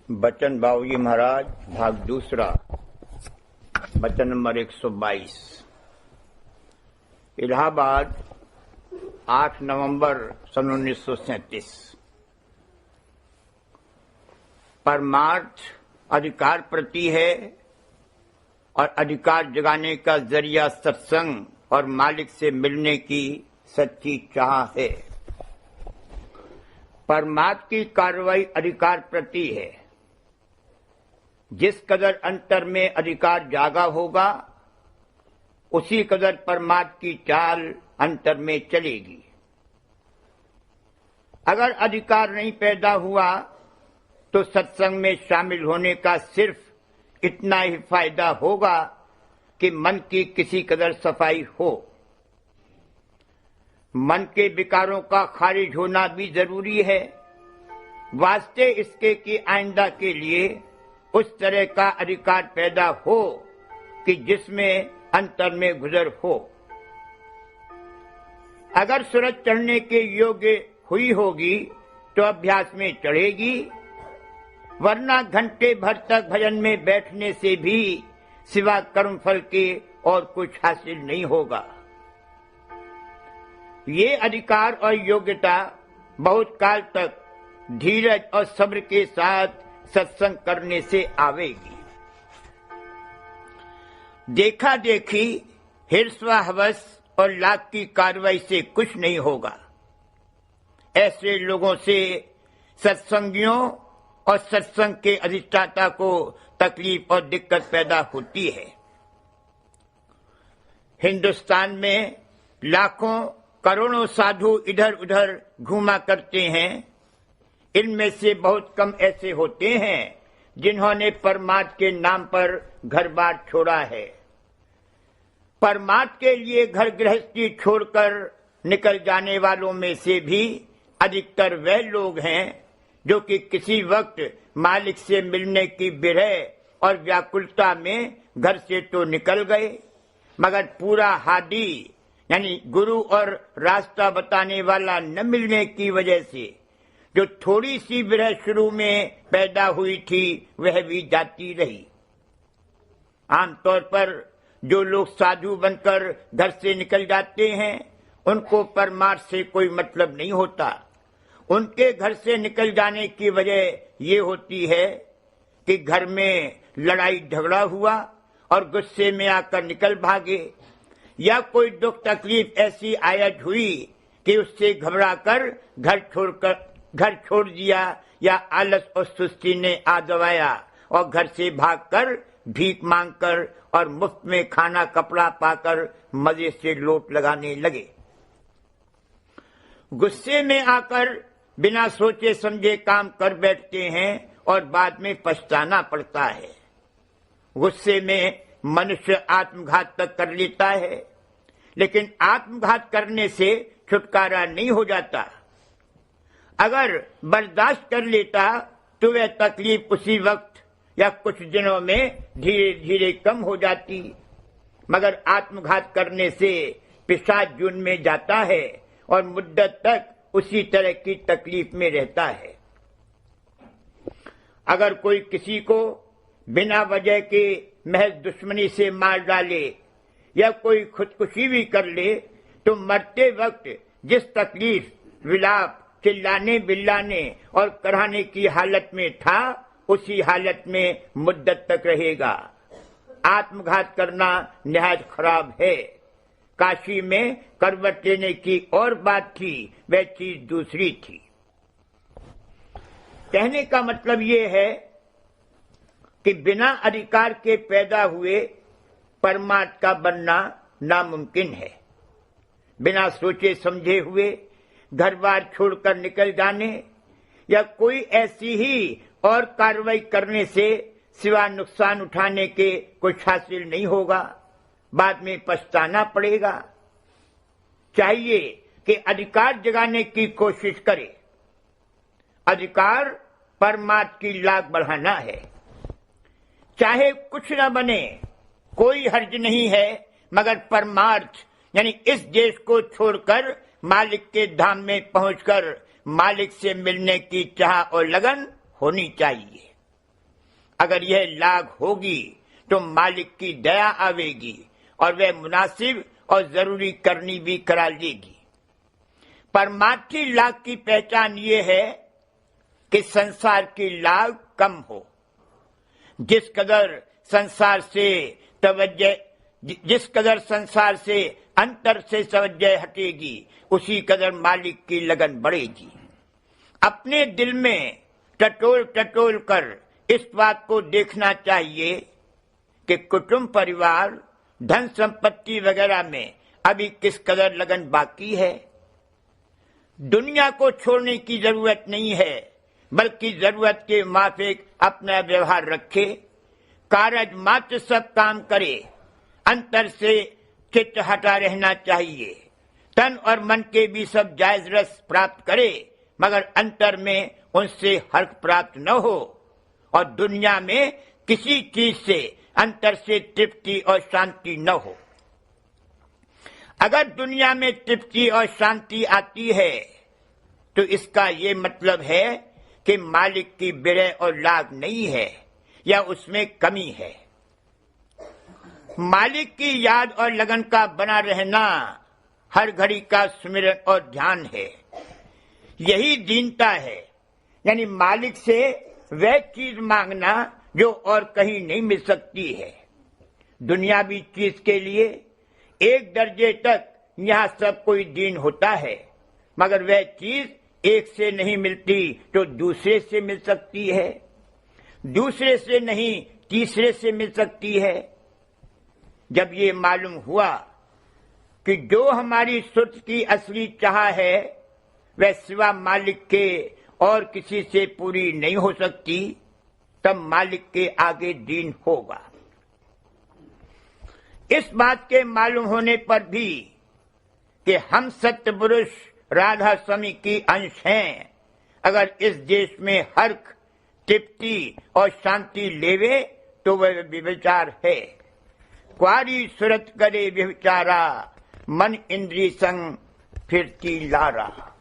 बचन बाबूजी महाराज भाग दूसरा वचन नंबर 122। इलाहाबाद 8 नवंबर सन 1937। परमार्थ अधिकार प्रति है और अधिकार जगाने का जरिया सत्संग और मालिक से मिलने की सच्ची चाह है। परमार्थ की कार्रवाई अधिकार प्रति है। जिस कदर अंतर में अधिकार जागा होगा उसी कदर परमार्थ की चाल अंतर में चलेगी। अगर अधिकार नहीं पैदा हुआ तो सत्संग में शामिल होने का सिर्फ इतना ही फायदा होगा कि मन की किसी कदर सफाई हो। मन के विकारों का खारिज होना भी जरूरी है, वास्ते इसके कि आइंदा के लिए उस तरह का अधिकार पैदा हो कि जिसमें अंतर में गुजर हो। अगर सूरज चढ़ने के योग्य हुई होगी तो अभ्यास में चढ़ेगी, वरना घंटे भर तक भजन में बैठने से भी सिवा कर्मफल के और कुछ हासिल नहीं होगा। ये अधिकार और योग्यता बहुत काल तक धीरज और सब्र के साथ सत्संग करने से आवेगी। देखा देखी, हिर्स व हवस और लाभ की कार्रवाई से कुछ नहीं होगा। ऐसे लोगों से सत्संगियों और सत्संग के अधिष्ठाता को तकलीफ और दिक्कत पैदा होती है। हिंदुस्तान में लाखों करोड़ों साधु इधर उधर घूमा करते हैं। इनमें से बहुत कम ऐसे होते हैं जिन्होंने परमार्थ के नाम पर घर बार छोड़ा है। परमार्थ के लिए घर गृहस्थी छोड़कर निकल जाने वालों में से भी अधिकतर वे लोग हैं जो कि किसी वक्त मालिक से मिलने की विरह और व्याकुलता में घर से तो निकल गए, मगर पूरा हादी यानी गुरु और रास्ता बताने वाला न मिलने की वजह से जो थोड़ी सी विरह शुरू में पैदा हुई थी वह भी जाती रही। आमतौर पर जो लोग साधु बनकर घर से निकल जाते हैं उनको परमार्थ से कोई मतलब नहीं होता। उनके घर से निकल जाने की वजह ये होती है कि घर में लड़ाई झगड़ा हुआ और गुस्से में आकर निकल भागे, या कोई दुख तकलीफ ऐसी आयत हुई कि उससे घबराकर घर छोड़ दिया, या आलस और सुस्ती ने आ दबाया और घर से भागकर भीख मांगकर और मुफ्त में खाना कपड़ा पाकर मजे से लोट लगाने लगे। गुस्से में आकर बिना सोचे समझे काम कर बैठते हैं और बाद में पछताना पड़ता है। गुस्से में मनुष्य आत्मघात तक कर लेता है, लेकिन आत्मघात करने से छुटकारा नहीं हो जाता। अगर बर्दाश्त कर लेता तो वह तकलीफ उसी वक्त या कुछ दिनों में धीरे धीरे कम हो जाती, मगर आत्मघात करने से पिशाच जून में जाता है और मुद्दत तक उसी तरह की तकलीफ में रहता है। अगर कोई किसी को बिना वजह के महज दुश्मनी से मार डाले या कोई खुदकुशी भी कर ले तो मरते वक्त जिस तकलीफ, विलाप, चिल्लाने बिल्लाने और कराहने की हालत में था उसी हालत में मुद्दत तक रहेगा। आत्मघात करना निहायत खराब है। काशी में करवट लेने की और बात थी, वह चीज दूसरी थी। कहने का मतलब ये है कि बिना अधिकार के पैदा हुए परमार्थ का बनना नामुमकिन है। बिना सोचे समझे हुए घर बार छोड़कर निकल जाने या कोई ऐसी ही और कार्रवाई करने से सिवा नुकसान उठाने के कुछ हासिल नहीं होगा, बाद में पछताना पड़ेगा। चाहिए कि अधिकार जगाने की कोशिश करे। अधिकार परमार्थ की लाग बढ़ाना है। चाहे कुछ न बने कोई हर्ज नहीं है, मगर परमार्थ यानी इस देश को छोड़कर मालिक के धाम में पहुंचकर मालिक से मिलने की चाह और लगन होनी चाहिए। अगर यह लाग होगी तो मालिक की दया आवेगी और वह मुनासिब और जरूरी करनी भी करा लेगी। परमार्थी लाग की पहचान ये है कि संसार की लाग कम हो। जिस कदर संसार से अंतर से तवज्जो हटेगी, उसी कदर मालिक की लगन बढ़ेगी। अपने दिल में टटोल कर इस बात को देखना चाहिए कि कुटुंब, परिवार, धन संपत्ति वगैरह में अभी किस कदर लगन बाकी है। दुनिया को छोड़ने की जरूरत नहीं है, बल्कि जरूरत के माफिक अपना व्यवहार रखे, कारज मात्र सब काम करे, अंतर से चित्त हटा रहना चाहिए। तन और मन के भी सब जायज रस प्राप्त करे, मगर अंतर में उनसे हर्ष प्राप्त न हो, और दुनिया में किसी चीज से अंतर से तृप्ति और शांति न हो। अगर दुनिया में तृप्ति और शांति आती है तो इसका ये मतलब है कि मालिक की विरह और लाग नहीं है या उसमें कमी है। मालिक की याद और लगन का बना रहना हर घड़ी का सुमिरन और ध्यान है। यही दीनता है, यानी मालिक से वह चीज मांगना जो और कहीं नहीं मिल सकती है। दुनियावी चीज के लिए एक दर्जे तक यहाँ सब कोई दीन होता है, मगर वह चीज एक से नहीं मिलती तो दूसरे से मिल सकती है, दूसरे से नहीं तीसरे से मिल सकती है। जब ये मालूम हुआ कि जो हमारी सुर्त की असली चाह है वह सिवा मालिक के और किसी से पूरी नहीं हो सकती, तब मालिक के आगे दीन होगा। इस बात के मालूम होने पर भी कि हम सत्य पुरुष राधा स्वामी की अंश हैं, अगर इस देश में हर्ष, तृप्ति और शांति लेवे तो वह विचार है। क्वारी सुरत करे व्यभिचारा, मन इंद्री संग फिरती लारा।